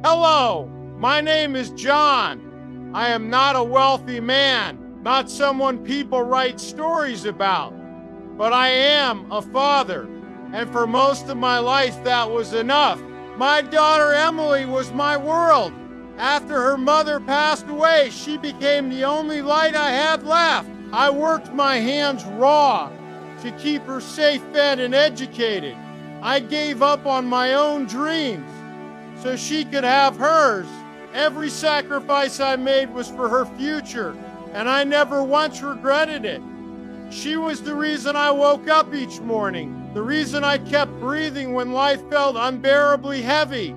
Hello, my name is John. I am not a wealthy man, not someone people write stories about, but I am a father, and for most of my life that was enough. My daughter Emily was my world. After her mother passed away, she became the only light I had left. I worked my hands raw to keep her safe fed and educated. I gave up on my own dreams so she could have hers. Every sacrifice I made was for her future, and I never once regretted it. She was the reason I woke up each morning, the reason I kept breathing when life felt unbearably heavy.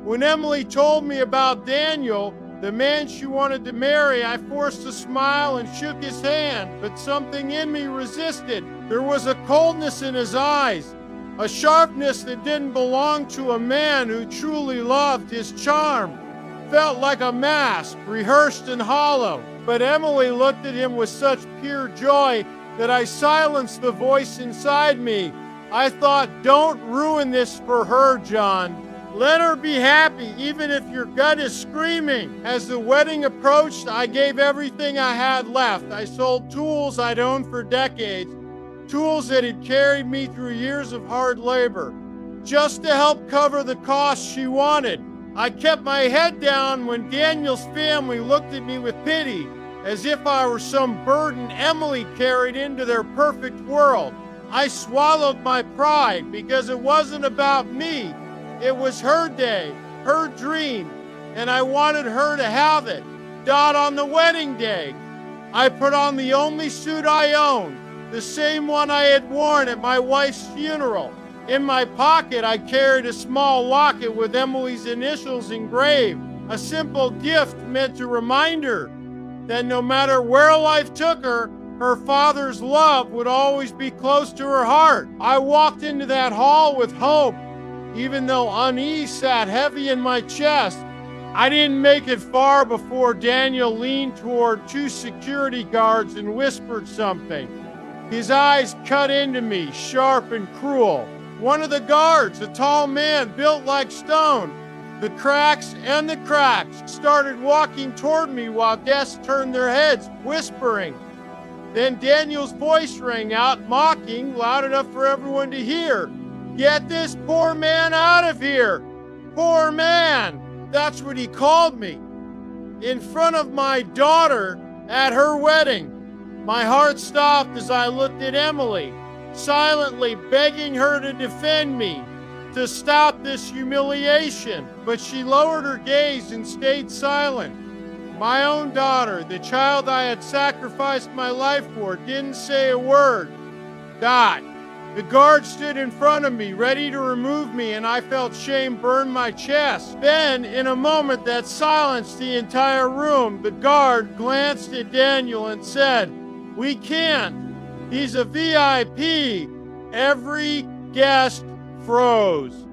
When Emily told me about Daniel, the man she wanted to marry, I forced a smile and shook his hand, but something in me resisted. There was a coldness in his eyes, a sharpness that didn't belong to a man who truly loved. His charm felt like a mask, rehearsed and hollow. But Emily looked at him with such pure joy that I silenced the voice inside me. I thought, don't ruin this for her, John. Let her be happy, even if your gut is screaming. As the wedding approached, I gave everything I had left. I sold tools I'd owned for decades, tools that had carried me through years of hard labor, just to help cover the costs she wanted. I kept my head down when Daniel's family looked at me with pity, as if I were some burden Emily carried into their perfect world. I swallowed my pride because it wasn't about me. It was her day, her dream, and I wanted her to have it. On the wedding day, I put on the only suit I owned, the same one I had worn at my wife's funeral. In my pocket, I carried a small locket with Emily's initials engraved, a simple gift meant to remind her that no matter where life took her, her father's love would always be close to her heart. I walked into that hall with hope, even though unease sat heavy in my chest. I didn't make it far before Daniel leaned toward two security guards and whispered something. His eyes cut into me, sharp and cruel. One of the guards, a tall man built like stone, the cracks, started walking toward me while guests turned their heads, whispering. Then Daniel's voice rang out, mocking, loud enough for everyone to hear. Get this poor man out of here! Poor man! That's what he called me. In front of my daughter at her wedding. My heart stopped as I looked at Emily, silently begging her to defend me, to stop this humiliation. But she lowered her gaze and stayed silent. My own daughter, the child I had sacrificed my life for, didn't say a word. The guard stood in front of me, ready to remove me, and I felt shame burn my chest. Then, in a moment that silenced the entire room, the guard glanced at Daniel and said, "We can't. He's a VIP." Every guest froze.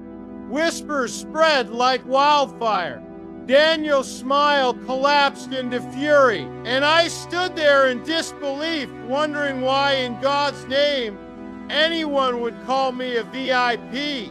Whispers spread like wildfire. Daniel's smile collapsed into fury, and I stood there in disbelief, wondering why in God's name anyone would call me a VIP.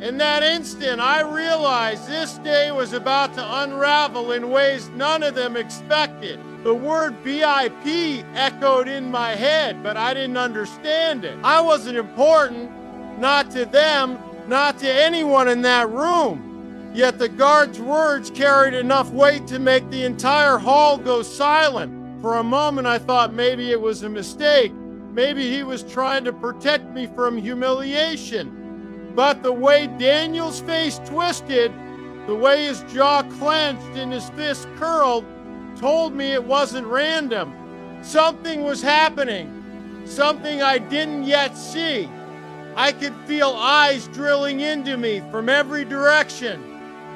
In that instant, I realized this day was about to unravel in ways none of them expected. The word VIP echoed in my head, but I didn't understand it. I wasn't important, not to them, not to anyone in that room. Yet the guard's words carried enough weight to make the entire hall go silent. For a moment, I thought maybe it was a mistake. Maybe he was trying to protect me from humiliation. But the way Daniel's face twisted, the way his jaw clenched and his fist curled, told me it wasn't random. Something was happening, something I didn't yet see. I could feel eyes drilling into me from every direction.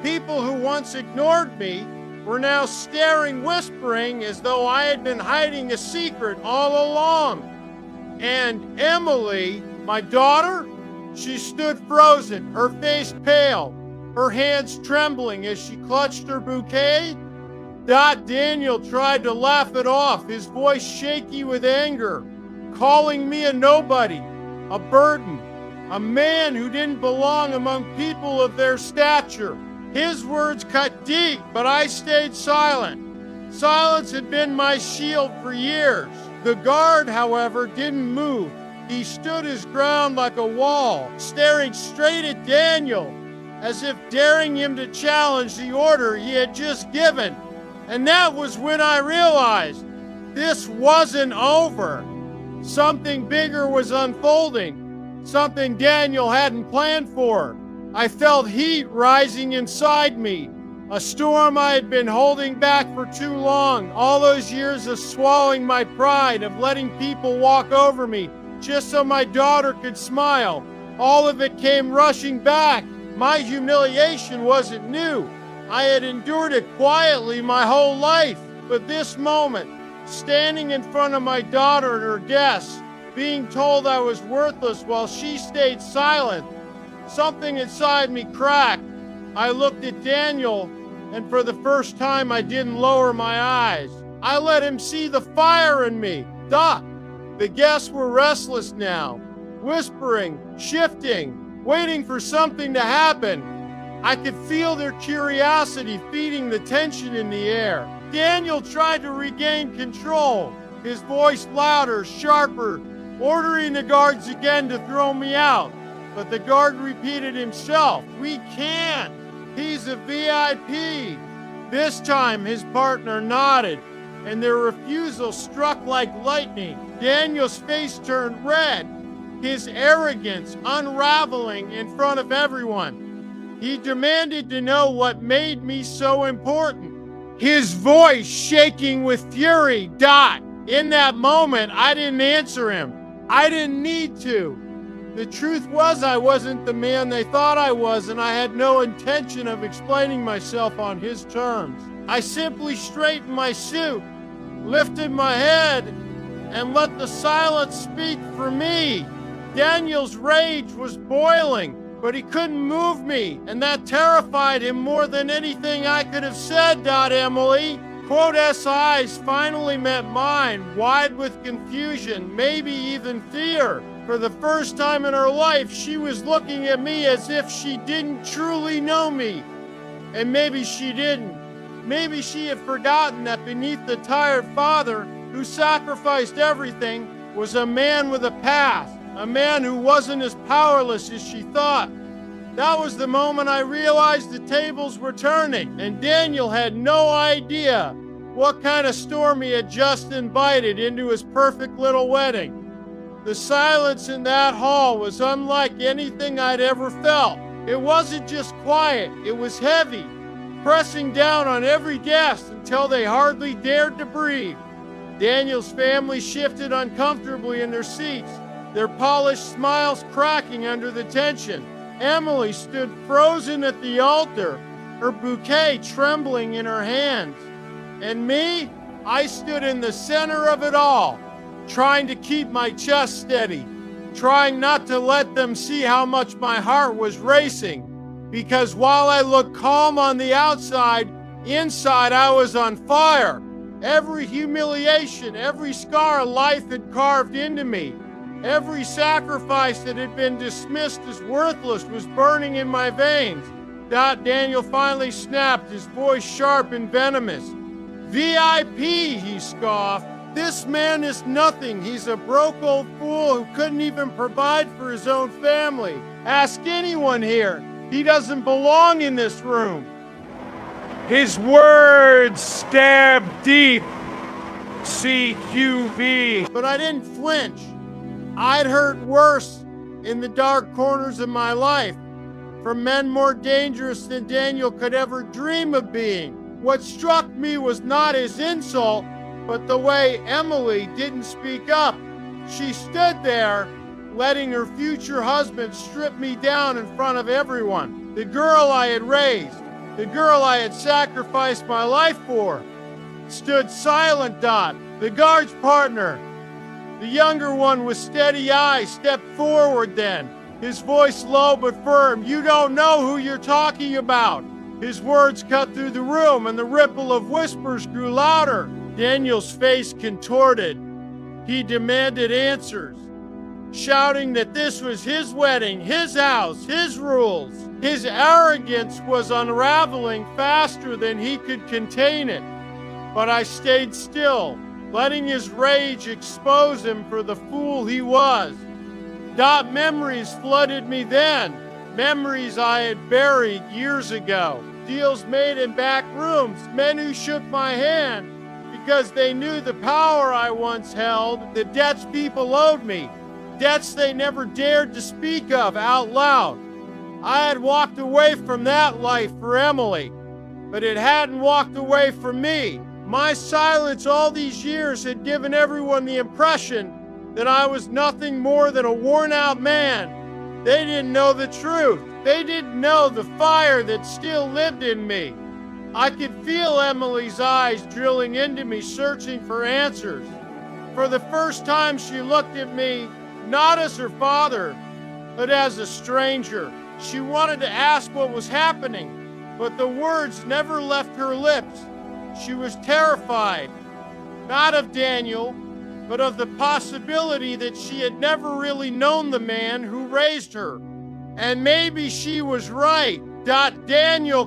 People who once ignored me were now staring, whispering, as though I had been hiding a secret all along. And Emily, my daughter, she stood frozen, her face pale, her hands trembling as she clutched her bouquet. Daniel tried to laugh it off, his voice shaky with anger, calling me a nobody, a burden, a man who didn't belong among people of their stature. His words cut deep, but I stayed silent. Silence had been my shield for years. The guard, however, didn't move. He stood his ground like a wall, staring straight at Daniel, as if daring him to challenge the order he had just given. And that was when I realized this wasn't over. Something bigger was unfolding, something Daniel hadn't planned for. I felt heat rising inside me, a storm I had been holding back for too long, all those years of swallowing my pride, of letting people walk over me just so my daughter could smile. All of it came rushing back. My humiliation wasn't new. I had endured it quietly my whole life. But this moment, standing in front of my daughter and her guests, being told I was worthless while she stayed silent, something inside me cracked. I looked at Daniel, and for the first time I didn't lower my eyes. I let him see the fire in me. Duck. The guests were restless now, whispering, shifting, waiting for something to happen. I could feel their curiosity feeding the tension in the air. Daniel tried to regain control, his voice louder, sharper, ordering the guards again to throw me out. But the guard repeated himself, "We can't. He's a VIP." This time his partner nodded, and their refusal struck like lightning. Daniel's face turned red, his arrogance unraveling in front of everyone. He demanded to know what made me so important, his voice shaking with fury. In that moment, I didn't answer him. I didn't need to. The truth was I wasn't the man they thought I was, and I had no intention of explaining myself on his terms. I simply straightened my suit, lifted my head, and let the silence speak for me. Daniel's rage was boiling, but he couldn't move me, and that terrified him more than anything I could have said. Emily. S eyes finally met mine, wide with confusion, maybe even fear. For the first time in her life, she was looking at me as if she didn't truly know me. And maybe she didn't. Maybe she had forgotten that beneath the tired father who sacrificed everything was a man with a past, a man who wasn't as powerless as she thought. That was the moment I realized the tables were turning, and Daniel had no idea what kind of storm he had just invited into his perfect little wedding. The silence in that hall was unlike anything I'd ever felt. It wasn't just quiet, it was heavy, pressing down on every guest until they hardly dared to breathe. Daniel's family shifted uncomfortably in their seats, their polished smiles cracking under the tension. Emily stood frozen at the altar, her bouquet trembling in her hands. And me, I stood in the center of it all, trying to keep my chest steady, trying not to let them see how much my heart was racing. Because while I looked calm on the outside, inside I was on fire. Every humiliation, every scar life had carved into me, every sacrifice that had been dismissed as worthless was burning in my veins. Daniel finally snapped, his voice sharp and venomous. "VIP, he scoffed. "This man is nothing. He's a broke old fool who couldn't even provide for his own family. Ask anyone here. He doesn't belong in this room." His words stabbed deep. CQV. But I didn't flinch. I'd heard worse in the dark corners of my life, from men more dangerous than Daniel could ever dream of being. What struck me was not his insult, but the way Emily didn't speak up. She stood there, letting her future husband strip me down in front of everyone. The girl I had raised, the girl I had sacrificed my life for, stood silent. The guard's partner, the younger one with steady eyes, stepped forward then, his voice low but firm. "You don't know who you're talking about." His words cut through the room, and the ripple of whispers grew louder. Daniel's face contorted. He demanded answers, shouting that this was his wedding, his house, his rules. His arrogance was unraveling faster than he could contain it. But I stayed still, letting his rage expose him for the fool he was. Memories flooded me then, memories I had buried years ago. Deals made in back rooms, men who shook my hand because they knew the power I once held, the debts people owed me, debts they never dared to speak of out loud. I had walked away from that life for Emily, but it hadn't walked away from me. My silence all these years had given everyone the impression that I was nothing more than a worn-out man. They didn't know the truth. They didn't know the fire that still lived in me. I could feel Emily's eyes drilling into me, searching for answers. For the first time, she looked at me, not as her father, but as a stranger. She wanted to ask what was happening, but the words never left her lips. She was terrified, not of Daniel, but of the possibility that she had never really known the man who raised her. And maybe she was right. Daniel,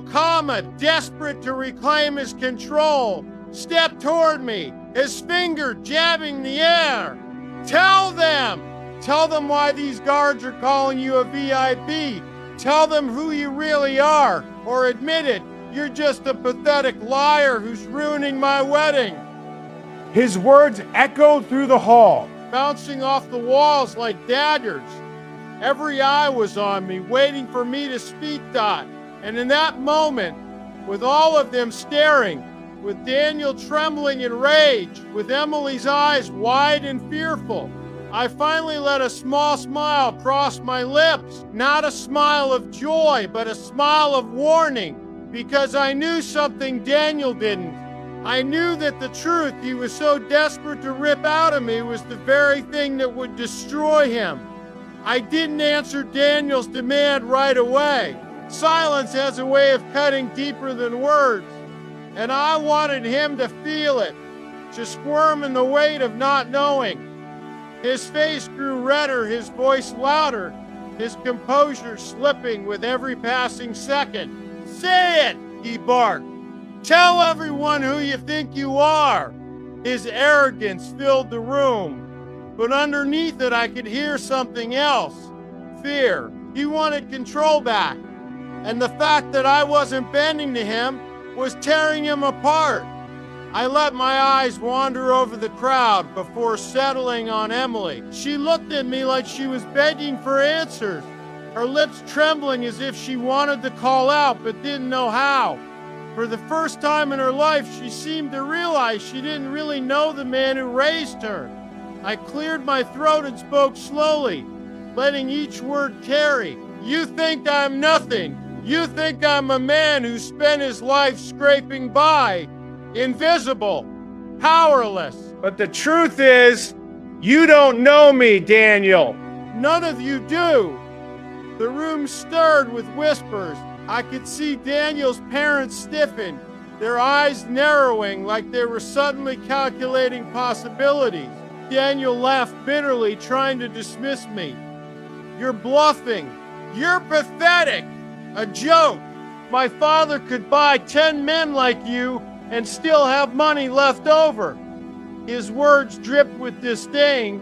desperate to reclaim his control, stepped toward me, his finger jabbing the air. Tell them why these guards are calling you a VIP. Tell them who you really are, or admit it, you're just a pathetic liar who's ruining my wedding. His words echoed through the hall, bouncing off the walls like daggers. Every eye was on me, waiting for me to speak. And in that moment, with all of them staring, with Daniel trembling in rage, with Emily's eyes wide and fearful, I finally let a small smile cross my lips. Not a smile of joy, but a smile of warning, because I knew something Daniel didn't. I knew that the truth he was so desperate to rip out of me was the very thing that would destroy him. I didn't answer Daniel's demand right away. Silence has a way of cutting deeper than words, and I wanted him to feel it, to squirm in the weight of not knowing. His face grew redder, his voice louder, his composure slipping with every passing second. Say it, he barked. Tell everyone who you think you are. His arrogance filled the room, but underneath it I could hear something else. Fear. He wanted control back, and the fact that I wasn't bending to him was tearing him apart. I let my eyes wander over the crowd before settling on Emily. She looked at me like she was begging for answers, her lips trembling as if she wanted to call out but didn't know how. For the first time in her life, she seemed to realize she didn't really know the man who raised her. I cleared my throat and spoke slowly, letting each word carry. You think I'm nothing. You think I'm a man who spent his life scraping by, invisible, powerless. But the truth is, you don't know me, Daniel. None of you do. The room stirred with whispers. I could see Daniel's parents stiffen, their eyes narrowing like they were suddenly calculating possibilities. Daniel laughed bitterly, trying to dismiss me. You're bluffing. You're pathetic. A joke. My father could buy 10 men like you and still have money left over. His words dripped with disdain,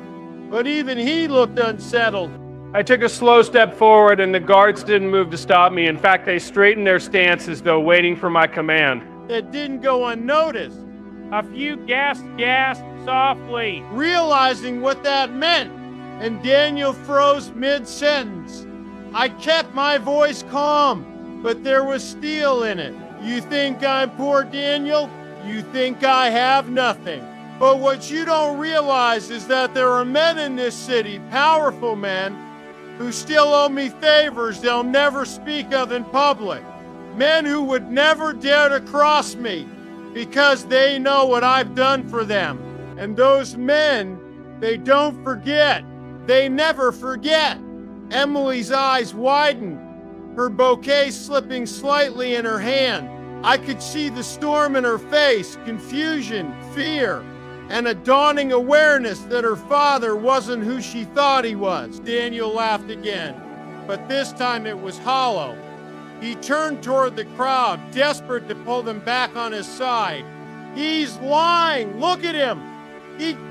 but even he looked unsettled. I took a slow step forward, and the guards didn't move to stop me. In fact, they straightened their stance as though waiting for my command. That didn't go unnoticed. A few gasped softly, realizing what that meant, and Daniel froze mid-sentence. I kept my voice calm, but there was steel in it. You think I'm poor Daniel? You think I have nothing. But what you don't realize is that there are men in this city, powerful men, who still owe me favors they'll never speak of in public. Men who would never dare to cross me because they know what I've done for them. And those men, they don't forget. They never forget. Emily's eyes widened, her bouquet slipping slightly in her hand. I could see the storm in her face, confusion, fear, and a dawning awareness that her father wasn't who she thought he was. Daniel laughed again, but this time it was hollow. He turned toward the crowd, desperate to pull them back on his side. He's lying. Look at him.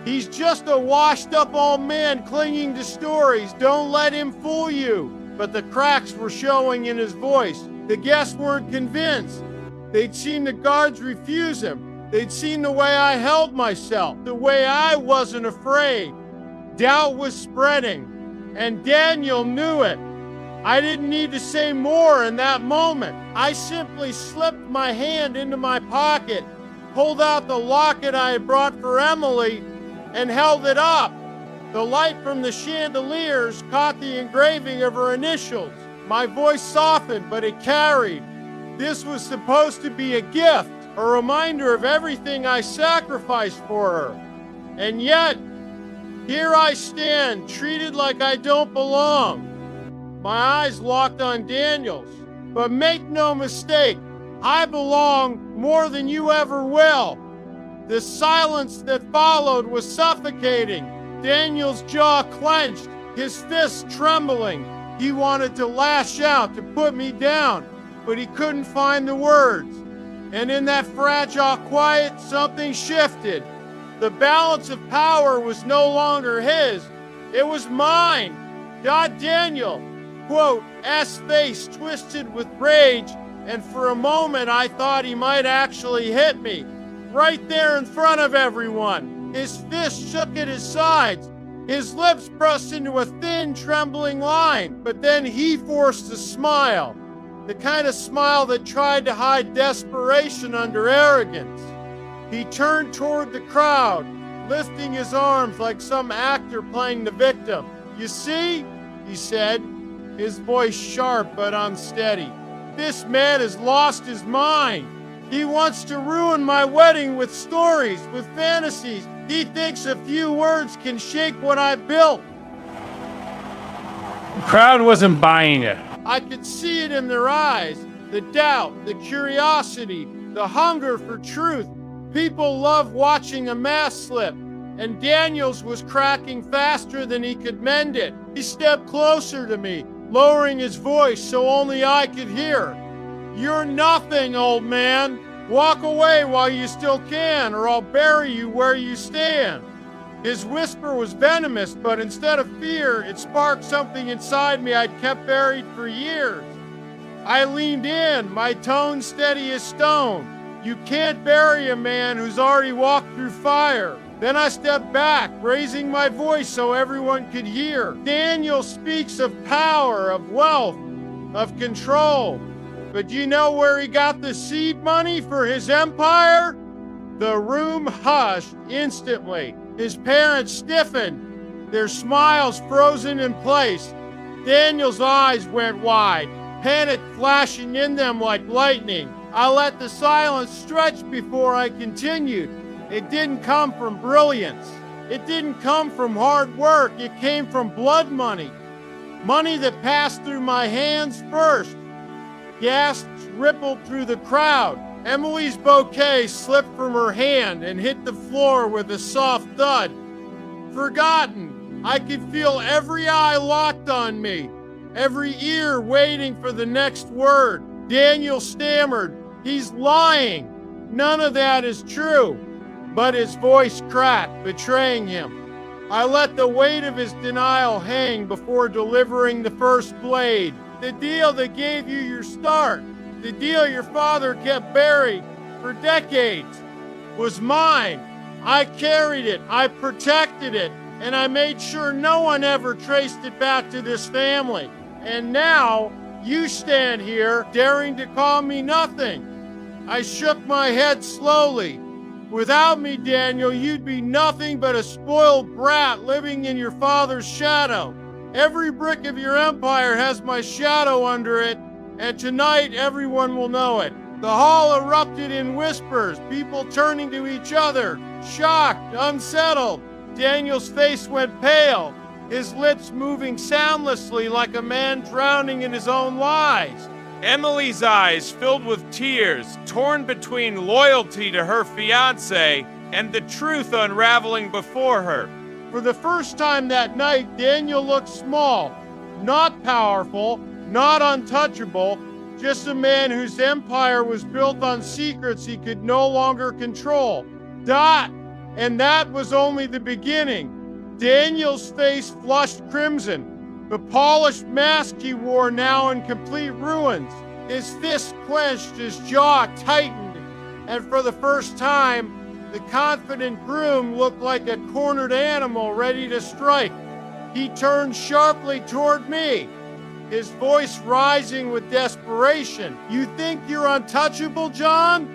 He's just a washed-up old man clinging to stories. Don't let him fool you. But the cracks were showing in his voice. The guests weren't convinced. They'd seen the guards refuse him. They'd seen the way I held myself, the way I wasn't afraid. Doubt was spreading, and Daniel knew it. I didn't need to say more in that moment. I simply slipped my hand into my pocket, pulled out the locket I had brought for Emily, and held it up. The light from the chandeliers caught the engraving of her initials. My voice softened, but it carried. This was supposed to be a gift, a reminder of everything I sacrificed for her. And yet, here I stand, treated like I don't belong. My eyes locked on Daniel's. But make no mistake, I belong more than you ever will. The silence that followed was suffocating. Daniel's jaw clenched, his fists trembling. He wanted to lash out, to put me down, but he couldn't find the words. And in that fragile quiet, something shifted. The balance of power was no longer his. It was mine. God Daniel, quote, S face twisted with rage, and for a moment I thought he might actually hit me. Right there in front of everyone. His fist shook at his sides. His lips pressed into a thin, trembling line. But then he forced a smile. The kind of smile that tried to hide desperation under arrogance. He turned toward the crowd, lifting his arms like some actor playing the victim. You see, he said, his voice sharp but unsteady. This man has lost his mind. He wants to ruin my wedding with stories, with fantasies. He thinks a few words can shake what I built. The crowd wasn't buying it. I could see it in their eyes, the doubt, the curiosity, the hunger for truth. People love watching a mask slip, and Daniel's was cracking faster than he could mend it. He stepped closer to me, lowering his voice so only I could hear. You're nothing, old man. Walk away while you still can, or I'll bury you where you stand. His whisper was venomous, but instead of fear, it sparked something inside me I'd kept buried for years. I leaned in, my tone steady as stone. You can't bury a man who's already walked through fire. Then I stepped back, raising my voice so everyone could hear. Daniel speaks of power, of wealth, of control. But do you know where he got the seed money for his empire? The room hushed instantly. His parents stiffened, their smiles frozen in place. Daniel's eyes went wide, panic flashing in them like lightning. I let the silence stretch before I continued. It didn't come from brilliance. It didn't come from hard work. It came from blood money. Money that passed through my hands first. Gasps rippled through the crowd. Emily's bouquet slipped from her hand and hit the floor with a soft thud. Forgotten. I could feel every eye locked on me, every ear waiting for the next word. Daniel stammered, "He's lying. None of that is true." But his voice cracked, betraying him. I let the weight of his denial hang before delivering the first blade. The deal that gave you your start, the deal your father kept buried for decades, was mine. I carried it, I protected it, and I made sure no one ever traced it back to this family. And now, you stand here, daring to call me nothing. I shook my head slowly. Without me, Daniel, you'd be nothing but a spoiled brat living in your father's shadow. Every brick of your empire has my shadow under it, and tonight everyone will know it. The hall erupted in whispers, people turning to each other, shocked, unsettled. Daniel's face went pale, his lips moving soundlessly like a man drowning in his own lies. Emily's eyes filled with tears, torn between loyalty to her fiancé and the truth unraveling before her. For the first time that night, Daniel looked small, not powerful, not untouchable, just a man whose empire was built on secrets he could no longer control. And that was only the beginning. Daniel's face flushed crimson, the polished mask he wore now in complete ruins. His fist clenched, his jaw tightened, and for the first time, the confident groom looked like a cornered animal ready to strike. He turned sharply toward me, his voice rising with desperation. "You think you're untouchable, John?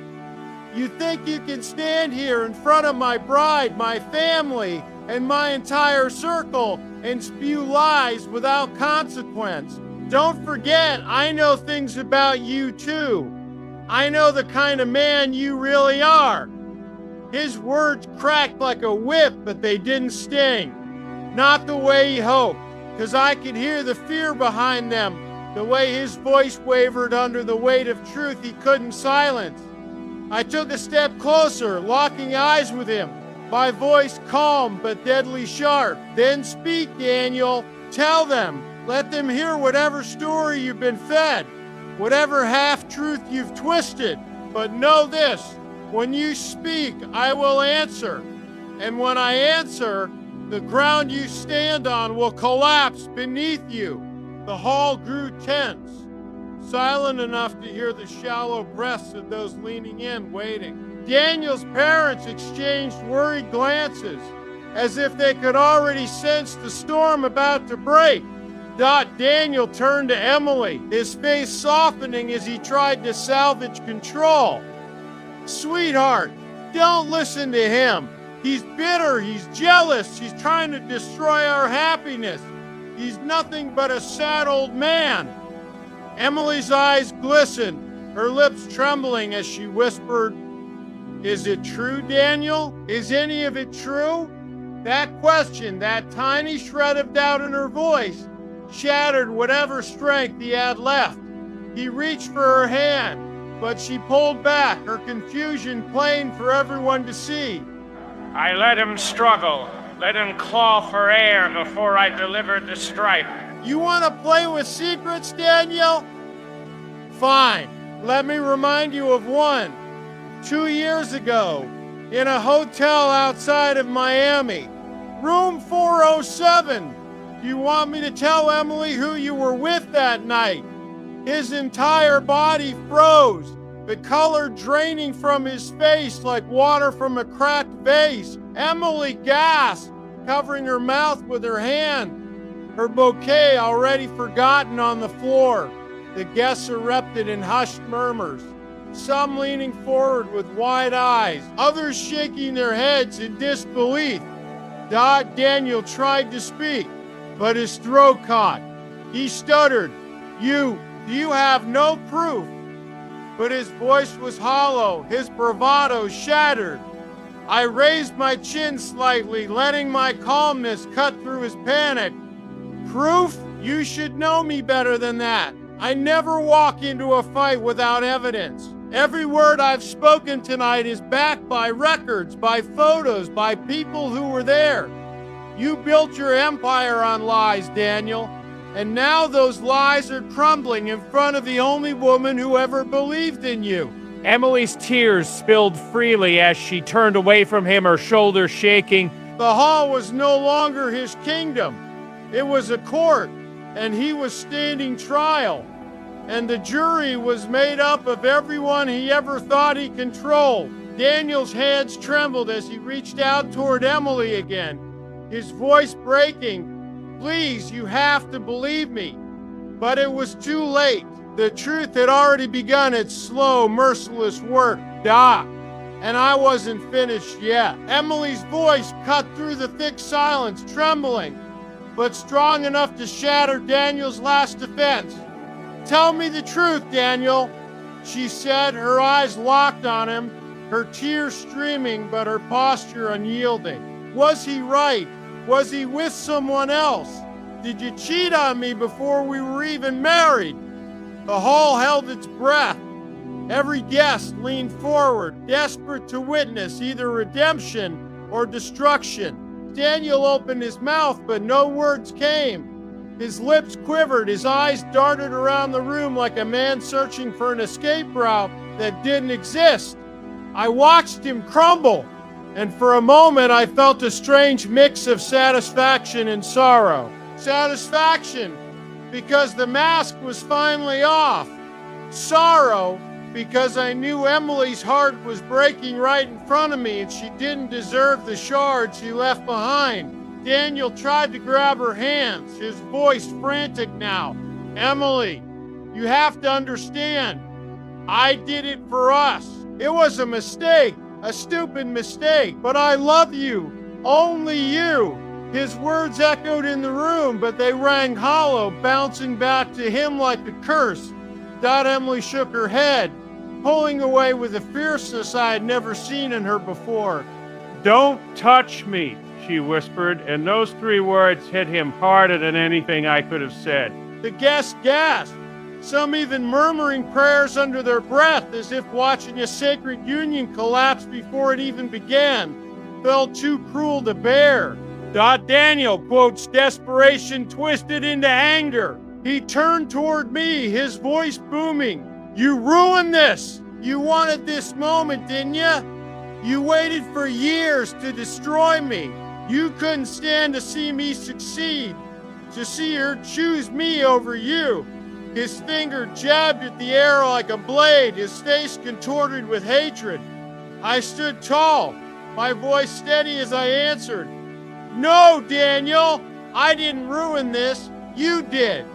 You think you can stand here in front of my bride, my family, and my entire circle and spew lies without consequence? Don't forget, I know things about you too. I know the kind of man you really are." His words cracked like a whip, but they didn't sting. Not the way he hoped, because I could hear the fear behind them, the way his voice wavered under the weight of truth he couldn't silence. I took a step closer, locking eyes with him, my voice calm but deadly sharp. "Then speak, Daniel. Tell them. Let them hear whatever story you've been fed, whatever half-truth you've twisted. But know this, when you speak, I will answer. And when I answer, the ground you stand on will collapse beneath you." The hall grew tense, silent enough to hear the shallow breaths of those leaning in, waiting. Daniel's parents exchanged worried glances, as if they could already sense the storm about to break. Daniel turned to Emily, his face softening as he tried to salvage control. "Sweetheart, don't listen to him. He's bitter, he's jealous, he's trying to destroy our happiness. He's nothing but a sad old man." Emily's eyes glistened, her lips trembling as she whispered, "Is it true, Daniel? Is any of it true?" That question, that tiny shred of doubt in her voice, shattered whatever strength he had left. He reached for her hand, but she pulled back, her confusion plain for everyone to see. "I let him struggle, let him claw for air before I delivered the stripe." "You want to play with secrets, Daniel? Fine. Let me remind you of one. 2 years ago, in a hotel outside of Miami, room 407. Do you want me to tell Emily who you were with that night?" His entire body froze, the color draining from his face like water from a cracked vase. Emily gasped, covering her mouth with her hand, her bouquet already forgotten on the floor. The guests erupted in hushed murmurs, some leaning forward with wide eyes, others shaking their heads in disbelief. Daniel tried to speak, but his throat caught. He stuttered, Do you have no proof?" But his voice was hollow, his bravado shattered. I raised my chin slightly, letting my calmness cut through his panic. "Proof? You should know me better than that. I never walk into a fight without evidence. Every word I've spoken tonight is backed by records, by photos, by people who were there. You built your empire on lies, Daniel, and now those lies are crumbling in front of the only woman who ever believed in you." Emily's tears spilled freely as she turned away from him, her shoulders shaking. The hall was no longer his kingdom. It was a court, and he was standing trial. And the jury was made up of everyone he ever thought he controlled. Daniel's hands trembled as he reached out toward Emily again, his voice breaking. "Please, you have to believe me." But it was too late. The truth had already begun its slow, merciless work. And I wasn't finished yet. Emily's voice cut through the thick silence, trembling, but strong enough to shatter Daniel's last defense. "Tell me the truth, Daniel," she said, her eyes locked on him, her tears streaming but her posture unyielding. "Was he right? Was he with someone else? Did you cheat on me before we were even married?" The hall held its breath. Every guest leaned forward, desperate to witness either redemption or destruction. Daniel opened his mouth, but no words came. His lips quivered, his eyes darted around the room like a man searching for an escape route that didn't exist. I watched him crumble, and for a moment I felt a strange mix of satisfaction and sorrow. Satisfaction, because the mask was finally off. Sorrow, because I knew Emily's heart was breaking right in front of me and she didn't deserve the shards he left behind. Daniel tried to grab her hands, his voice frantic now. Emily, you have to understand, I did it for us. It was a mistake, a stupid mistake, but I love you, only you. His words echoed in the room, but they rang hollow, bouncing back to him like a curse. Emily shook her head, pulling away with a fierceness I had never seen in her before. Don't touch me, she whispered, and those 3 words hit him harder than anything I could have said. The guests gasped, some even murmuring prayers under their breath as if watching a sacred union collapse before it even began. Felt too cruel to bear. Daniel quotes desperation twisted into anger. He turned toward me, his voice booming. You ruined this! You wanted this moment, didn't you? You waited for years to destroy me. You couldn't stand to see me succeed, to see her choose me over you. His finger jabbed at the air like a blade, his face contorted with hatred. I stood tall, my voice steady as I answered. No, Daniel, I didn't ruin this. You did.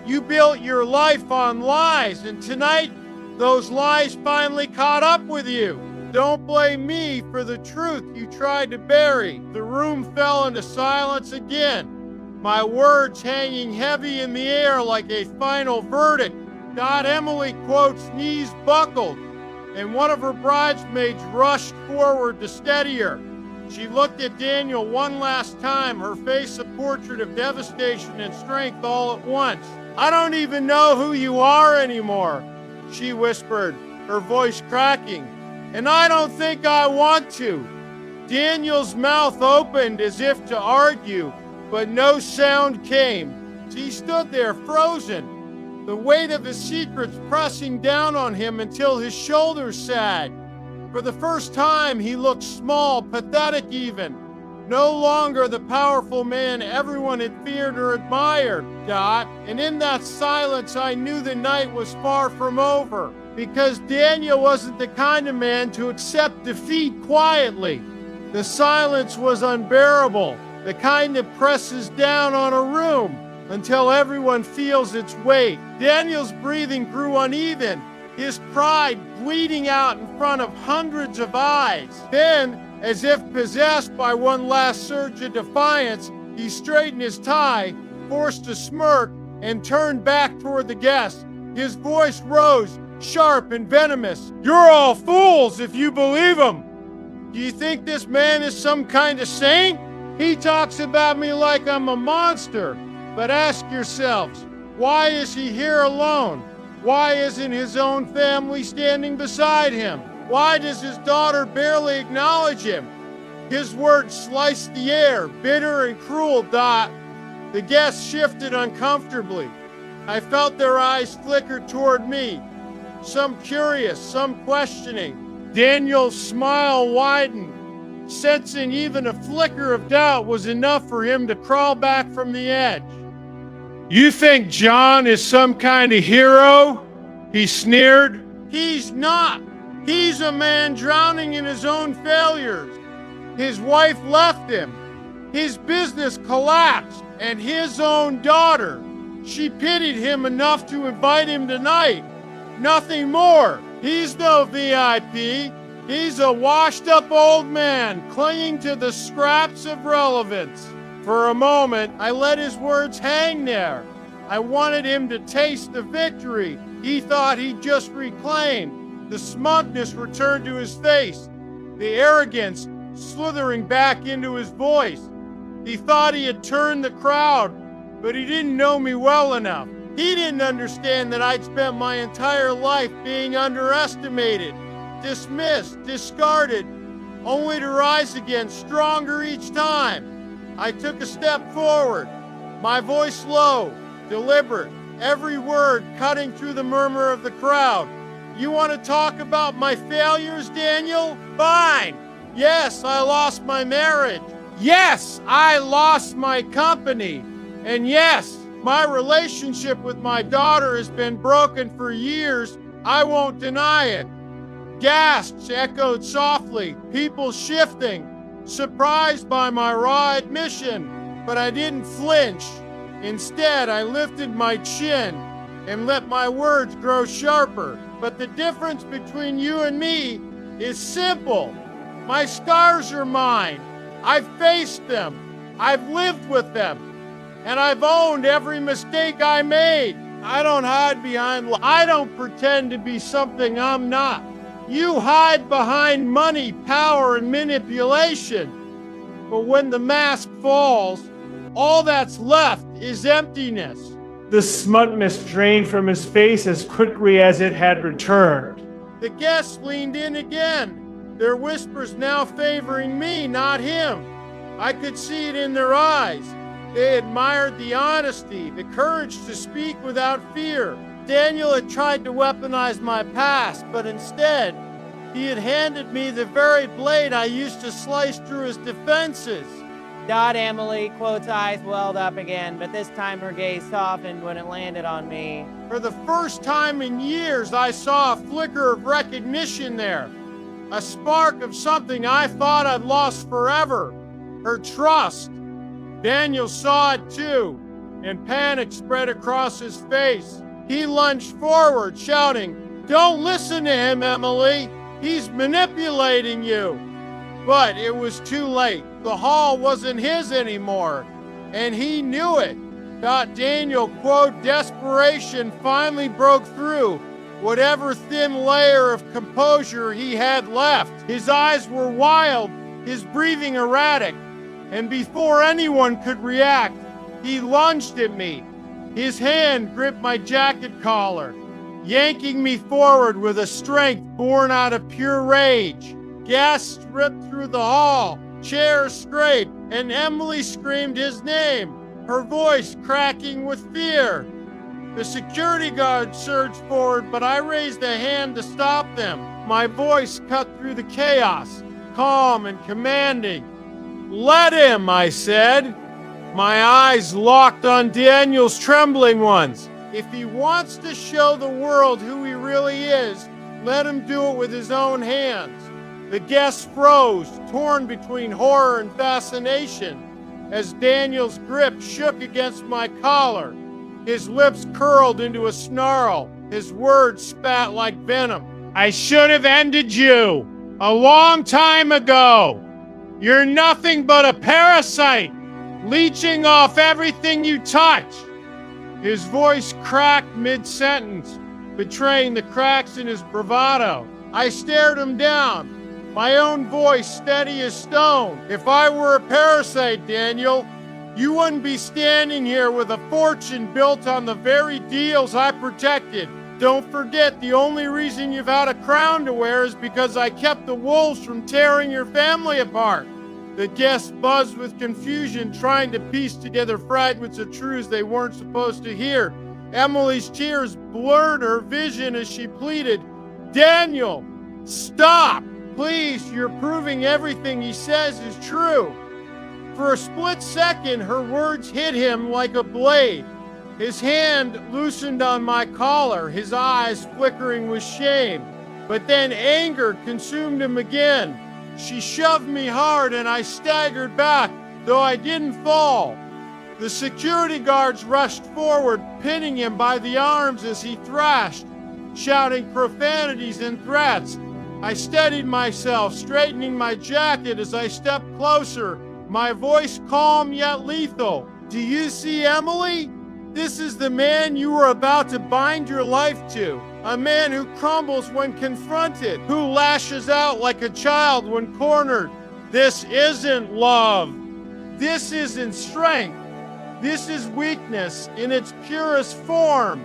You built your life on lies, and tonight, those lies finally caught up with you. Don't blame me for the truth you tried to bury. The room fell into silence again, my words hanging heavy in the air like a final verdict. Emily quote's knees buckled, and one of her bridesmaids rushed forward to steady her. She looked at Daniel one last time, her face a portrait of devastation and strength all at once. I don't even know who you are anymore, she whispered, her voice cracking, and I don't think I want to. Daniel's mouth opened as if to argue, but no sound came. He stood there frozen, the weight of his secrets pressing down on him until his shoulders sagged. For the first time, he looked small, pathetic even. No longer the powerful man everyone had feared or admired, and in that silence I knew the night was far from over, because Daniel wasn't the kind of man to accept defeat quietly. The silence was unbearable, the kind that presses down on a room until everyone feels its weight. Daniel's breathing grew uneven, his pride bleeding out in front of hundreds of eyes. Then, as if possessed by one last surge of defiance, he straightened his tie, forced a smirk, and turned back toward the guests. His voice rose, sharp and venomous. You're all fools if you believe him. Do you think this man is some kind of saint? He talks about me like I'm a monster. But ask yourselves, why is he here alone? Why isn't his own family standing beside him? Why does his daughter barely acknowledge him? His words sliced the air, bitter and cruel. The guests shifted uncomfortably. I felt their eyes flicker toward me, some curious, some questioning. Daniel's smile widened, sensing even a flicker of doubt was enough for him to crawl back from the edge. You think John is some kind of hero? He sneered. He's not. He's a man drowning in his own failures. His wife left him. His business collapsed, and his own daughter. She pitied him enough to invite him tonight. Nothing more. He's no VIP. He's a washed-up old man clinging to the scraps of relevance. For a moment, I let his words hang there. I wanted him to taste the victory he thought he'd just reclaimed. The smugness returned to his face, the arrogance slithering back into his voice. He thought he had turned the crowd, but he didn't know me well enough. He didn't understand that I'd spent my entire life being underestimated, dismissed, discarded, only to rise again stronger each time. I took a step forward, my voice low, deliberate, every word cutting through the murmur of the crowd. You want to talk about my failures, Daniel? Fine. Yes, I lost my marriage. Yes, I lost my company. And yes, my relationship with my daughter has been broken for years. I won't deny it. Gasps echoed softly, people shifting, surprised by my raw admission. But I didn't flinch. Instead, I lifted my chin and let my words grow sharper. But the difference between you and me is simple. My scars are mine. I've faced them. I've lived with them. And I've owned every mistake I made. I don't hide behind I don't pretend to be something I'm not. You hide behind money, power, and manipulation. But when the mask falls, all that's left is emptiness. The smut mist drained from his face as quickly as it had returned. The guests leaned in again, their whispers now favoring me, not him. I could see it in their eyes. They admired the honesty, the courage to speak without fear. Daniel had tried to weaponize my past, but instead, he had handed me the very blade I used to slice through his defenses. Emily, quote's eyes welled up again, but this time her gaze softened when it landed on me. For the first time in years, I saw a flicker of recognition there. A spark of something I thought I'd lost forever. Her trust. Daniel saw it too, and panic spread across his face. He lunged forward, shouting, "Don't listen to him, Emily. He's manipulating you." But it was too late. The hall wasn't his anymore, and he knew it. Daniel, quote, desperation finally broke through whatever thin layer of composure he had left. His eyes were wild, his breathing erratic, and before anyone could react, he lunged at me. His hand gripped my jacket collar, yanking me forward with a strength born out of pure rage. Gasps ripped through the hall, chairs scraped, and Emily screamed his name, her voice cracking with fear. The security guards surged forward, but I raised a hand to stop them. My voice cut through the chaos, calm and commanding. "Let him," I said. My eyes locked on Daniel's trembling ones. If he wants to show the world who he really is, let him do it with his own hands. The guests froze, torn between horror and fascination, as Daniel's grip shook against my collar. His lips curled into a snarl, his words spat like venom. "I should have ended you a long time ago. You're nothing but a parasite, leeching off everything you touch." His voice cracked mid-sentence, betraying the cracks in his bravado. I stared him down, my own voice steady as stone. "If I were a parasite, Daniel, you wouldn't be standing here with a fortune built on the very deals I protected. Don't forget, the only reason you've had a crown to wear is because I kept the wolves from tearing your family apart." The guests buzzed with confusion, trying to piece together fragments of truths they weren't supposed to hear. Emily's tears blurred her vision as she pleaded, "Daniel, stop! Please, you're proving everything he says is true." For a split second, her words hit him like a blade. His hand loosened on my collar, his eyes flickering with shame. But then anger consumed him again. She shoved me hard and I staggered back, though I didn't fall. The security guards rushed forward, pinning him by the arms as he thrashed, shouting profanities and threats. I steadied myself, straightening my jacket as I stepped closer, my voice calm yet lethal. "Do you see Emily? This is the man you were about to bind your life to. A man who crumbles when confronted, who lashes out like a child when cornered. This isn't love. This isn't strength. This is weakness in its purest form."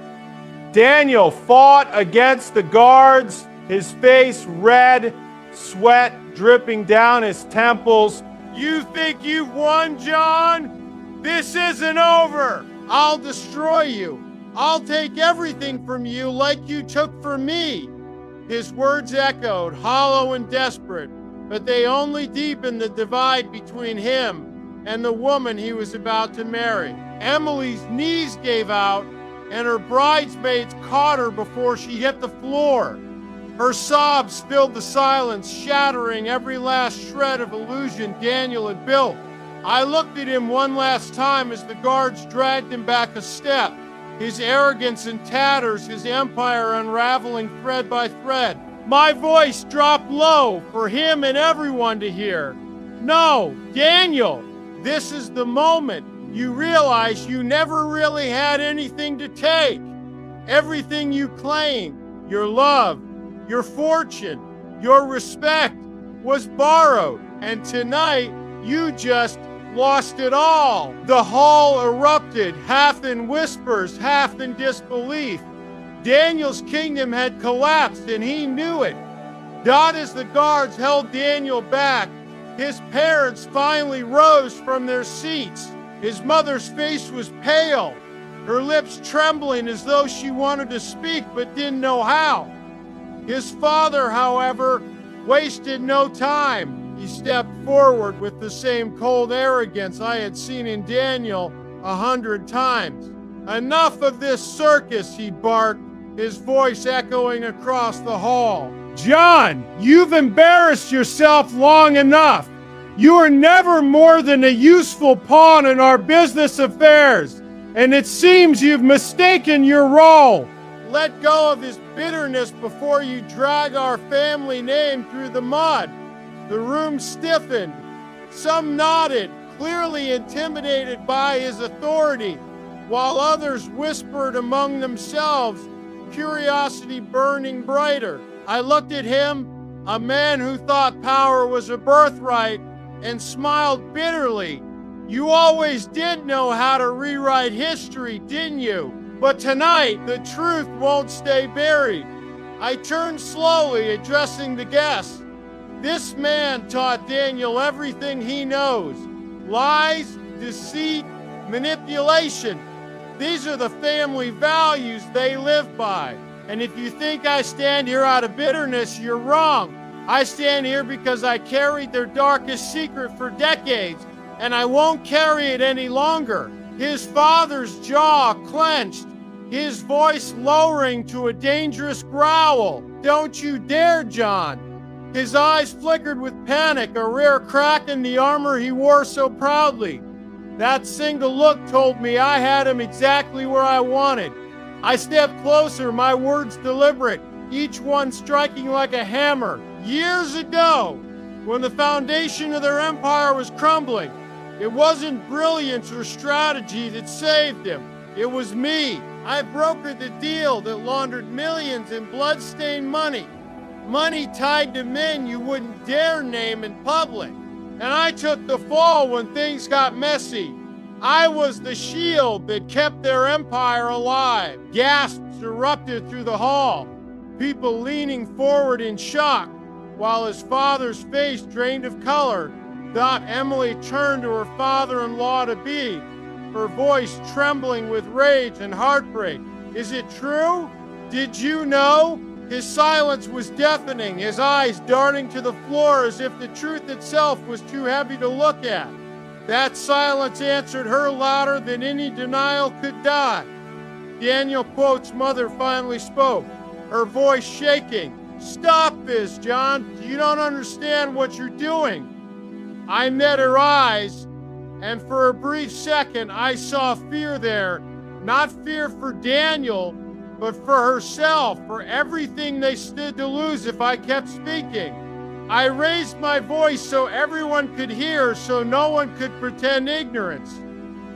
Daniel fought against the guards, his face red, sweat dripping down his temples. "You think you've won, John? This isn't over. I'll destroy you. I'll take everything from you like you took from me. His words echoed, hollow and desperate, but they only deepened the divide between him and the woman he was about to marry. Emily's knees gave out, and her bridesmaids caught her before she hit the floor. Her sobs filled the silence, shattering every last shred of illusion Daniel had built. I looked at him one last time as the guards dragged him back a step, his arrogance in tatters, his empire unraveling thread by thread. My voice dropped low for him and everyone to hear. No, Daniel, this is the moment you realize you never really had anything to take. Everything you claimed, your love, your fortune, your respect, was borrowed. And tonight, you just lost it all. The hall erupted, half in whispers, half in disbelief. Daniel's kingdom had collapsed, and he knew it. Not as the guards held Daniel back, his parents finally rose from their seats. His mother's face was pale, her lips trembling as though she wanted to speak but didn't know how. His father, however, wasted no time. He stepped forward with the same cold arrogance I had seen in Daniel 100 times. Enough of this circus, he barked, his voice echoing across the hall. John, you've embarrassed yourself long enough. You are never more than a useful pawn in our business affairs, and it seems you've mistaken your role. Let go of his bitterness before you drag our family name through the mud. The room stiffened. Some nodded, clearly intimidated by his authority, while others whispered among themselves, curiosity burning brighter. I looked at him, a man who thought power was a birthright, and smiled bitterly. You always did know how to rewrite history, didn't you? But tonight, the truth won't stay buried. I turned slowly, addressing the guests. This man taught Daniel everything he knows. Lies, deceit, manipulation. These are the family values they live by. And if you think I stand here out of bitterness, you're wrong. I stand here because I carried their darkest secret for decades, and I won't carry it any longer. His father's jaw clenched, his voice lowering to a dangerous growl. Don't you dare, John. His eyes flickered with panic, a rare crack in the armor he wore so proudly. That single look told me I had him exactly where I wanted. I stepped closer, my words deliberate, each one striking like a hammer. Years ago, when the foundation of their empire was crumbling, it wasn't brilliance or strategy that saved him. It was me. I brokered the deal that laundered millions in blood-stained money. Money tied to men you wouldn't dare name in public. And I took the fall when things got messy. I was the shield that kept their empire alive. Gasps erupted through the hall, people leaning forward in shock, while his father's face drained of color. Thought Emily turned to her father-in-law-to-be, her voice trembling with rage and heartbreak. Is it true? Did you know? His silence was deafening, his eyes darting to the floor as if the truth itself was too heavy to look at. That silence answered her louder than any denial could die. Daniel Quote's mother finally spoke, her voice shaking. Stop this, John. You don't understand what you're doing. I met her eyes, and for a brief second I saw fear there. Not fear for Daniel, but for herself, for everything they stood to lose if I kept speaking. I raised my voice so everyone could hear, so no one could pretend ignorance.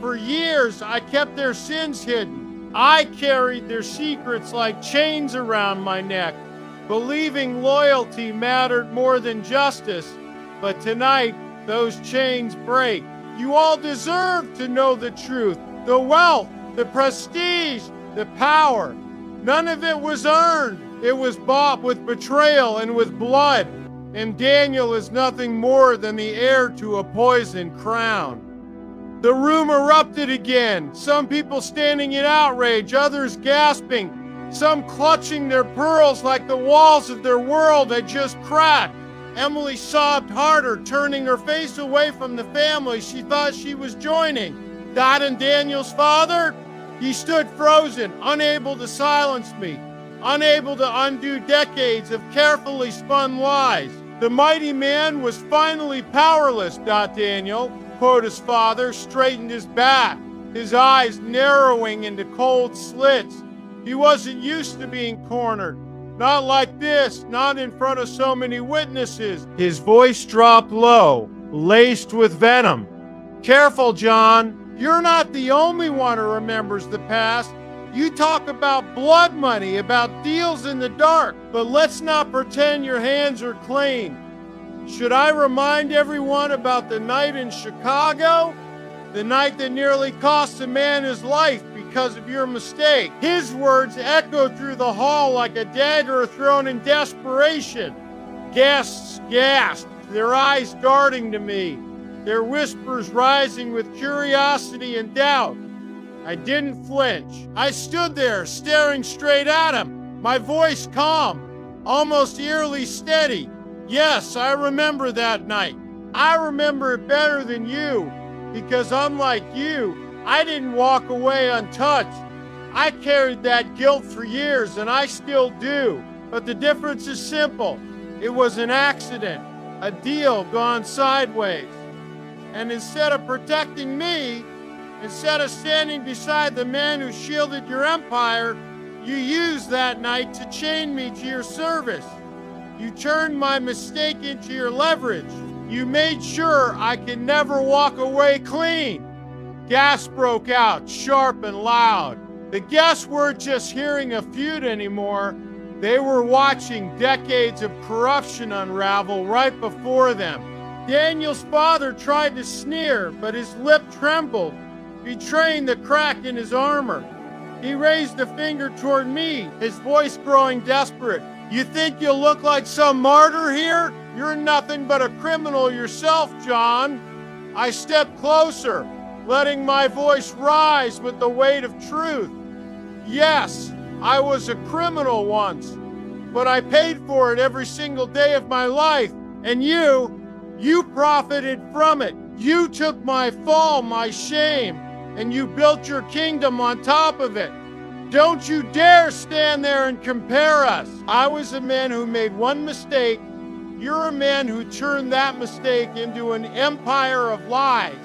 For years, I kept their sins hidden. I carried their secrets like chains around my neck, believing loyalty mattered more than justice. But tonight, those chains break. You all deserve to know the truth, the wealth, the prestige, the power. None of it was earned. It was bought with betrayal and with blood. And Daniel is nothing more than the heir to a poisoned crown. The room erupted again, some people standing in outrage, others gasping, some clutching their pearls like the walls of their world had just cracked. Emily sobbed harder, turning her face away from the family she thought she was joining. Dad and Daniel's father? He stood frozen, unable to silence me, unable to undo decades of carefully spun lies. The mighty man was finally powerless, Daniel. Quota's father straightened his back, his eyes narrowing into cold slits. He wasn't used to being cornered. Not like this, not in front of so many witnesses. His voice dropped low, laced with venom. Careful, John. You're not the only one who remembers the past. You talk about blood money, about deals in the dark, but let's not pretend your hands are clean. Should I remind everyone about the night in Chicago? The night that nearly cost a man his life because of your mistake. His words echoed through the hall like a dagger thrown in desperation. Guests gasped, their eyes darting to me, their whispers rising with curiosity and doubt. I didn't flinch. I stood there, staring straight at him, my voice calm, almost eerily steady. Yes, I remember that night. I remember it better than you, because unlike you, I didn't walk away untouched. I carried that guilt for years, and I still do. But the difference is simple. It was an accident, a deal gone sideways. And instead of protecting me, instead of standing beside the man who shielded your empire, you used that night to chain me to your service. You turned my mistake into your leverage. You made sure I could never walk away clean. Gasps broke out, sharp and loud. The guests weren't just hearing a feud anymore. They were watching decades of corruption unravel right before them. Daniel's father tried to sneer, but his lip trembled, betraying the crack in his armor. He raised a finger toward me, his voice growing desperate. You think you'll look like some martyr here? You're nothing but a criminal yourself, John. I stepped closer, letting my voice rise with the weight of truth. Yes, I was a criminal once, but I paid for it every single day of my life. And you profited from it. You took my fall, my shame, and you built your kingdom on top of it. Don't you dare stand there and compare us. I was a man who made one mistake. You're a man who turned that mistake into an empire of lies.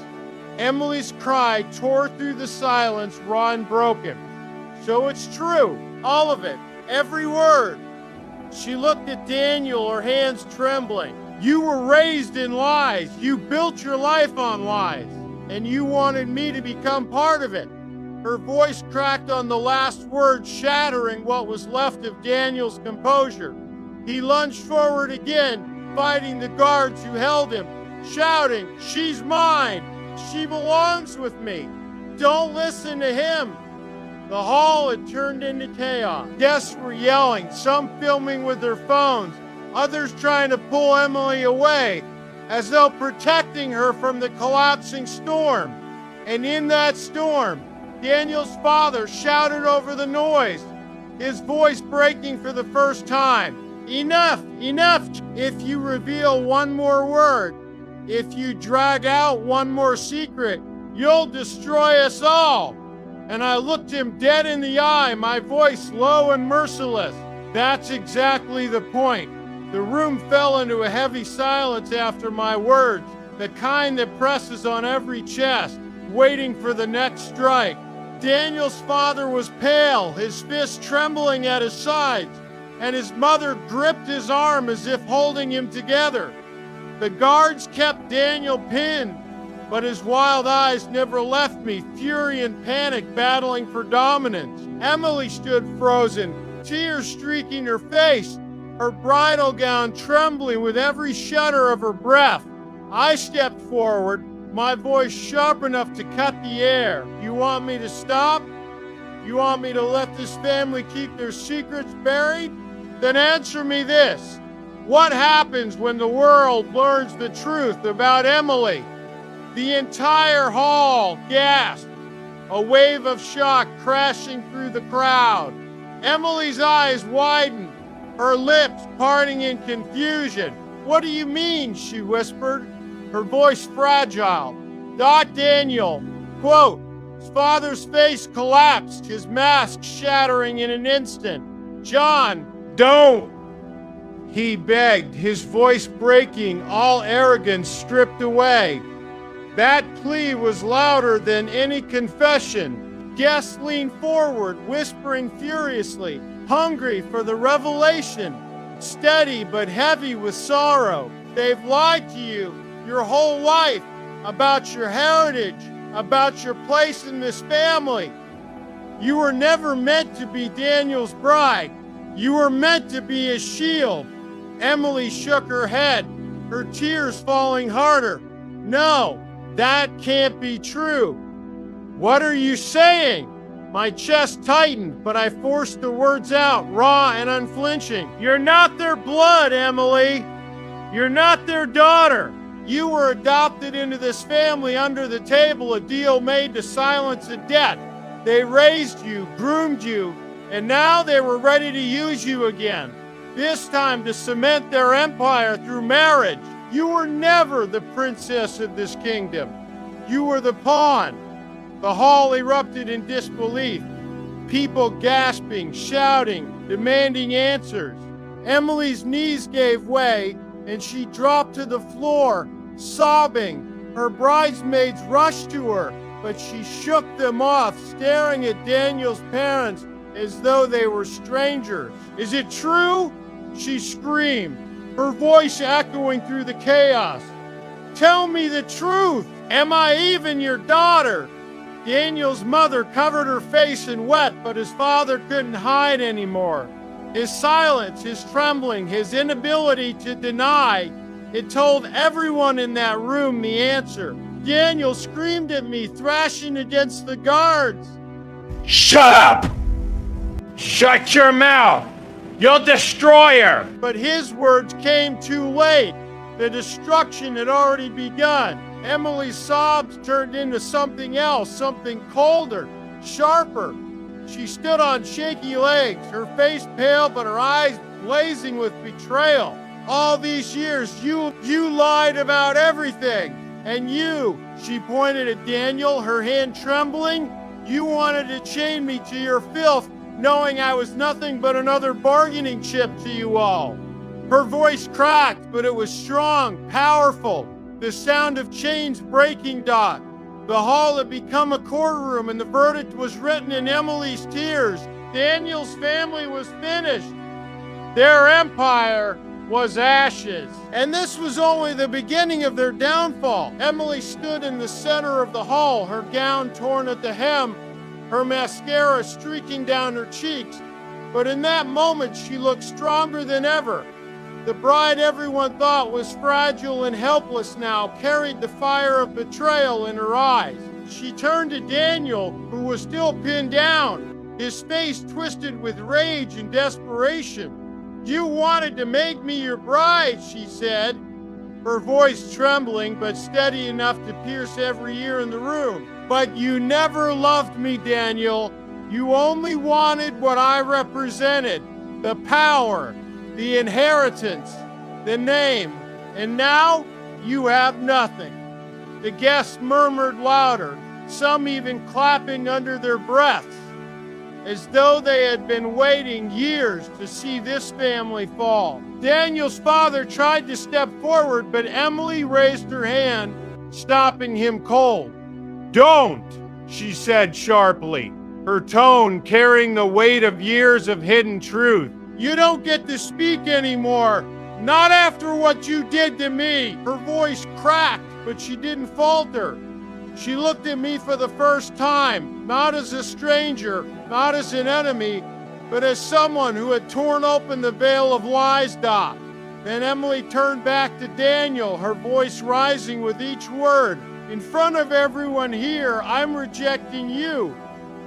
Emily's cry tore through the silence, raw and broken. So it's true, all of it, every word. She looked at Daniel, her hands trembling. You were raised in lies. You built your life on lies. And you wanted me to become part of it. Her voice cracked on the last word, shattering what was left of Daniel's composure. He lunged forward again, fighting the guards who held him, shouting, "She's mine! She belongs with me! Don't listen to him!" The hall had turned into chaos. Guests were yelling, some filming with their phones, others trying to pull Emily away, as though protecting her from the collapsing storm. And in that storm, Daniel's father shouted over the noise, his voice breaking for the first time. Enough, enough! If you reveal one more word, if you drag out one more secret, you'll destroy us all. And I looked him dead in the eye, my voice low and merciless. That's exactly the point. The room fell into a heavy silence after my words, the kind that presses on every chest, waiting for the next strike. Daniel's father was pale, his fists trembling at his sides, and his mother gripped his arm as if holding him together. The guards kept Daniel pinned, but his wild eyes never left me, fury and panic battling for dominance. Emily stood frozen, tears streaking her face, her bridal gown trembling with every shudder of her breath. I stepped forward, my voice sharp enough to cut the air. You want me to stop? You want me to let this family keep their secrets buried? Then answer me this. What happens when the world learns the truth about Emily? The entire hall gasped, a wave of shock crashing through the crowd. Emily's eyes widened, her lips parting in confusion. "What do you mean?" she whispered, her voice fragile. Daniel, quote, his father's face collapsed, his mask shattering in an instant. "John, don't," he begged, his voice breaking, all arrogance stripped away. That plea was louder than any confession. Guests leaned forward, whispering furiously, hungry for the revelation, steady but heavy with sorrow. "They've lied to you your whole life about your heritage, about your place in this family. You were never meant to be Daniel's bride. You were meant to be his shield." Emily shook her head, her tears falling harder. "No, that can't be true." "What are you saying?" My chest tightened, but I forced the words out, raw and unflinching. "You're not their blood, Emily. You're not their daughter. You were adopted into this family under the table, a deal made to silence a debt. They raised you, groomed you, and now they were ready to use you again, this time to cement their empire through marriage. You were never the princess of this kingdom. You were the pawn." The hall erupted in disbelief, people gasping, shouting, demanding answers. Emily's knees gave way, and she dropped to the floor, sobbing. Her bridesmaids rushed to her, but she shook them off, staring at Daniel's parents as though they were strangers. "Is it true?" she screamed, her voice echoing through the chaos. "Tell me the truth. Am I even your daughter?" Daniel's mother covered her face in wet, but his father couldn't hide anymore. His silence, his trembling, his inability to deny, it told everyone in that room the answer. Daniel screamed at me, thrashing against the guards. "Shut up! Shut your mouth! You'll destroy her!" But his words came too late. The destruction had already begun. Emily's sobs turned into something else, something colder, sharper. She stood on shaky legs, her face pale but her eyes blazing with betrayal. "All these years, you lied about everything. And you," she pointed at Daniel, her hand trembling, "you wanted to chain me to your filth, knowing I was nothing but another bargaining chip to you all." Her voice cracked, but it was strong, powerful, the sound of chains breaking. The hall had become a courtroom, and the verdict was written in Emily's tears. Daniel's family was finished. Their empire was ashes. And this was only the beginning of their downfall. Emily stood in the center of the hall, her gown torn at the hem, her mascara streaking down her cheeks. But in that moment, she looked stronger than ever. The bride everyone thought was fragile and helpless now carried the fire of betrayal in her eyes. She turned to Daniel, who was still pinned down, his face twisted with rage and desperation. "You wanted to make me your bride," she said, her voice trembling but steady enough to pierce every ear in the room. "But you never loved me, Daniel. You only wanted what I represented, the power, the inheritance, the name, and now you have nothing." The guests murmured louder, some even clapping under their breaths, as though they had been waiting years to see this family fall. Daniel's father tried to step forward, but Emily raised her hand, stopping him cold. "Don't," she said sharply, her tone carrying the weight of years of hidden truth. "You don't get to speak anymore. Not after what you did to me." Her voice cracked, but she didn't falter. She looked at me for the first time, not as a stranger, not as an enemy, but as someone who had torn open the veil of lies. Then Emily turned back to Daniel, her voice rising with each word. "In front of everyone here, I'm rejecting you.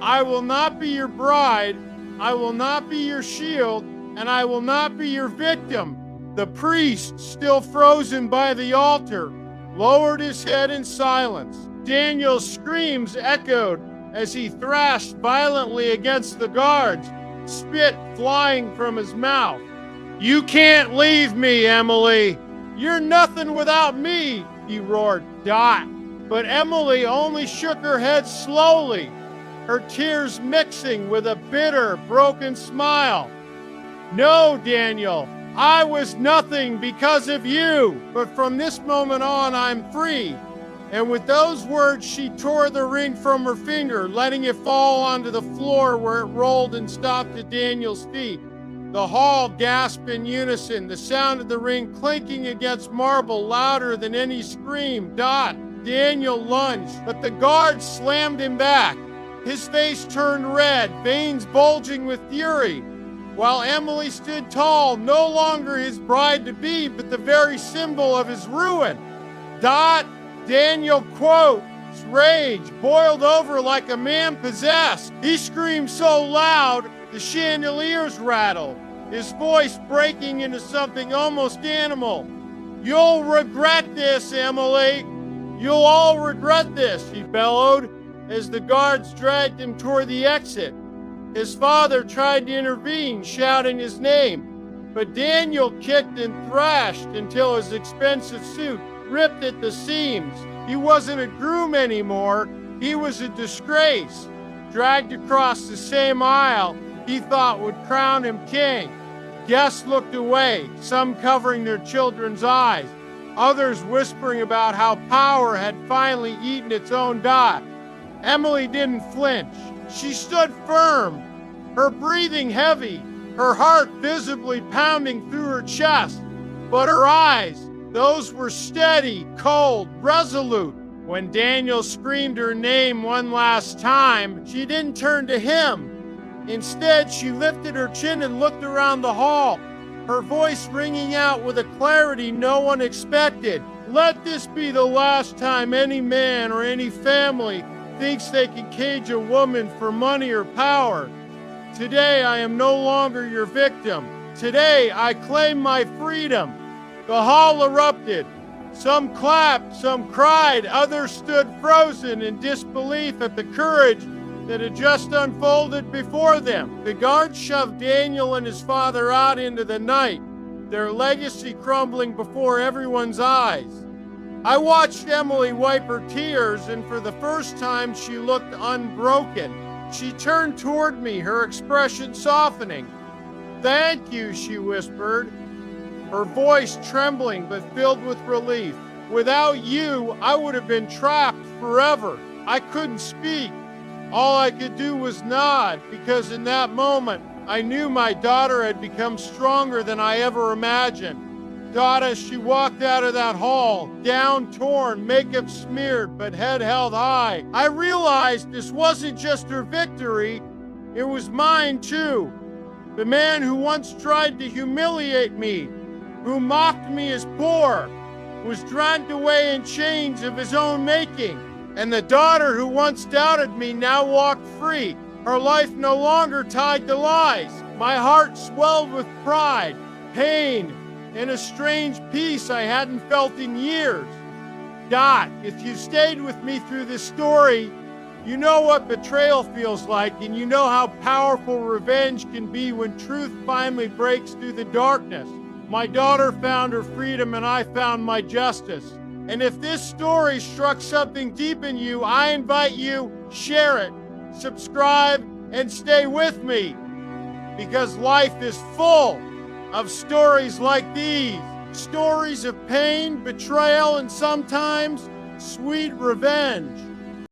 I will not be your bride. I will not be your shield. And I will not be your victim, the priest still frozen by the altar. lowered his head in silence. Daniel's screams echoed as he thrashed violently against the guards, spit flying from his mouth. "You can't leave me, Emily. You're nothing without me," he roared. Dot. But Emily only shook her head slowly, her tears mixing with a bitter, broken smile. "No, Daniel, I was nothing because of you, but from this moment on, I'm free." And with those words, she tore the ring from her finger, letting it fall onto the floor where it rolled and stopped at Daniel's feet. The hall gasped in unison, the sound of the ring clinking against marble louder than any scream. Dot. Daniel lunged, but the guards slammed him back. His face turned red, veins bulging with fury, while Emily stood tall, no longer his bride-to-be, but the very symbol of his ruin. Dot. Daniel, quote, his rage boiled over like a man possessed. He screamed so loud, the chandeliers rattled, his voice breaking into something almost animal. "You'll regret this, Emily. You'll all regret this," he bellowed as the guards dragged him toward the exit. His father tried to intervene, shouting his name, but Daniel kicked and thrashed until his expensive suit ripped at the seams. He wasn't a groom anymore. He was a disgrace, dragged across the same aisle he thought would crown him king. Guests looked away, some covering their children's eyes, others whispering about how power had finally eaten its own Dot. Emily didn't flinch. She stood firm, her breathing heavy, her heart visibly pounding through her chest. But her eyes, those were steady, cold, resolute. When Daniel screamed her name one last time, she didn't turn to him. Instead, she lifted her chin and looked around the hall, her voice ringing out with a clarity no one expected. "Let this be the last time any man or any family thinks they can cage a woman for money or power. Today, I am no longer your victim. Today, I claim my freedom." The hall erupted. Some clapped, some cried, others stood frozen in disbelief at the courage that had just unfolded before them. The guards shoved Daniel and his father out into the night, their legacy crumbling before everyone's eyes. I watched Emily wipe her tears, and for the first time she looked unbroken. She turned toward me, her expression softening. "Thank you," she whispered, her voice trembling but filled with relief. "Without you, I would have been trapped forever. I couldn't speak. All I could do was nod, because in that moment, I knew my daughter had become stronger than I ever imagined." Dot, as she walked out of that hall, gown torn, makeup smeared, but head held high, I realized this wasn't just her victory, it was mine too. The man who once tried to humiliate me, who mocked me as poor, was dragged away in chains of his own making. And the daughter who once doubted me now walked free, her life no longer tied to lies. My heart swelled with pride, pain, and a strange peace I hadn't felt in years. Dot, if you stayed with me through this story, you know what betrayal feels like, and you know how powerful revenge can be when truth finally breaks through the darkness. My daughter found her freedom, and I found my justice. And if this story struck something deep in you, I invite you, share it, subscribe, and stay with me. Because life is full of stories like these. Stories of pain, betrayal, and sometimes sweet revenge.